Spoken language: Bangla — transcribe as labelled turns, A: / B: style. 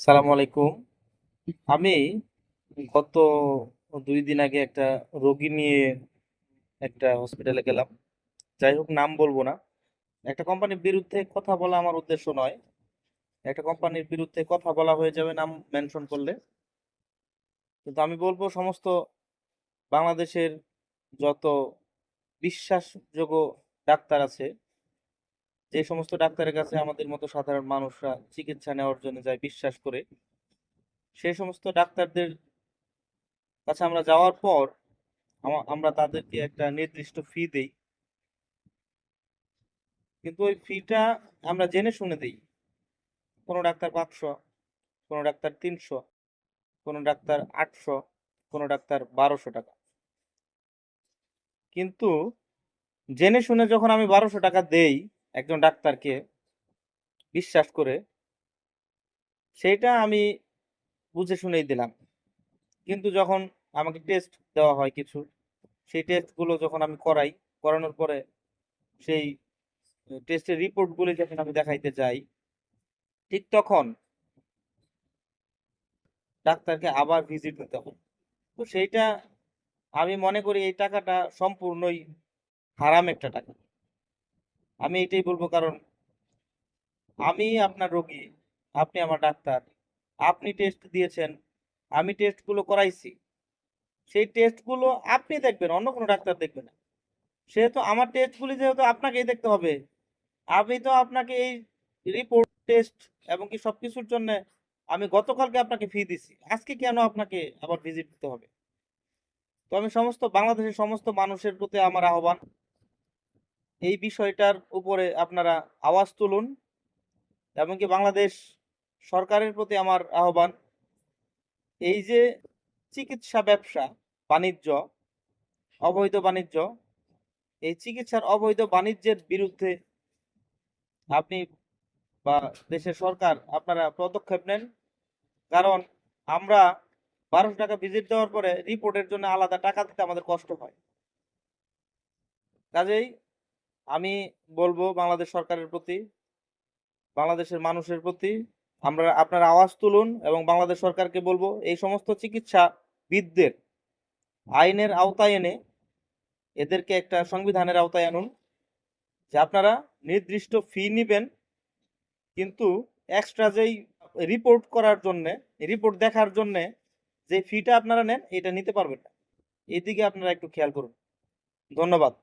A: সালাম আলাইকুম। আমি গত 2 দিন আগে একটা রোগী নিয়ে একটা হসপিটালে গেলাম। যাই হোক, নাম বলবো না। একটা কোম্পানির বিরুদ্ধে কথা বলা আমার উদ্দেশ্য নয়। একটা কোম্পানির বিরুদ্ধে কথা বলা হয়ে যাবে নাম মেনশন করলে। কিন্তু আমি বলবো সমস্ত বাংলাদেশের যত বিশ্বাসযোগ্য ডাক্তার আছে, যে সমস্ত ডাক্তারের কাছে আমাদের মতো সাধারণ মানুষরা চিকিৎসা নেওয়ার জন্য যায় বিশ্বাস করে, সেই সমস্ত ডাক্তারদের কাছে আমরা যাওয়ার পর আমরা তাদেরকে একটা নির্দিষ্ট ফি দেই। কিন্তু ওই ফিটা আমরা জেনে শুনে দেই। কোনো ডাক্তার 500, কোনো ডাক্তার 300, কোনো ডাক্তার 800, কোনো ডাক্তার 1200 টাকা। কিন্তু জেনে শুনে যখন আমি 1200 টাকা দেই একজন ডাক্তারকে বিশ্বাস করে, সেইটা আমি বুঝে শুনেই দিলাম। কিন্তু যখন আমাকে টেস্ট দেওয়া হয় কিছু, সেই টেস্টগুলো যখন আমি করাই, করানোর পরে সেই টেস্টের রিপোর্টগুলি যখন আমি দেখাইতে যাই, ঠিক তখন ডাক্তারকে আবার ভিজিট দিতে হয়। তো সেইটা আমি মনে করি এই টাকাটা সম্পূর্ণই হারাম একটা টাকা। আমি এটাই বলবো, কারণ আমি আপনার রোগী, আপনি আমার ডাক্তার। আপনি টেস্ট দিয়েছেন, আমি টেস্টগুলো করাইছি। সেই টেস্টগুলো আপনি দেখবেন, অন্য কোনো ডাক্তার দেখবে না। সেহেতু আমার টেস্টগুলি যেহেতু আপনাকেই দেখতে হবে, আমি তো আপনাকে এই রিপোর্ট, টেস্ট এবং কি সবকিছুর জন্য আমি গতকালকে আপনাকে ফি দিছি, আজকে কেন আপনাকে আবার ভিজিট দিতে হবে? তো আমি সমস্ত বাংলাদেশের সমস্ত মানুষের প্রতি আমার আহ্বান, এই বিষয়টার উপরে আপনারা আওয়াজ তুলুন। এমনকি বাংলাদেশ সরকারের প্রতি আমার আহ্বান, এই যে চিকিৎসা ব্যবসা, বাণিজ্য, অবৈধ বাণিজ্য, এই চিকিৎসার অবৈধ বাণিজ্যের বিরুদ্ধে আপনি বা দেশের সরকার আপনারা পদক্ষেপ নেন। কারণ আমরা 1200 টাকা ভিজিট দেওয়ার পরে রিপোর্টের জন্য আলাদা টাকা দিতে আমাদের কষ্ট হয়। কাজেই আমি বলবো বাংলাদেশ সরকারের প্রতি, বাংলাদেশের মানুষের প্রতি, আপনারা আওয়াজ তুলুন এবং বাংলাদেশ সরকারকে বলবো এই সমস্ত চিকিৎসাবিদদের আইনের আওতায় এনে এদেরকে একটা সংবিধানের আওতায় আনুন, যে আপনারা নির্দিষ্ট ফি নিবেন, কিন্তু এক্সট্রা যেই রিপোর্ট করার জন্য, রিপোর্ট দেখার জন্য যে ফিটা আপনারা নেন এটা নিতে পারবেন না। এদিকে আপনারা একটু খেয়াল করুন। ধন্যবাদ।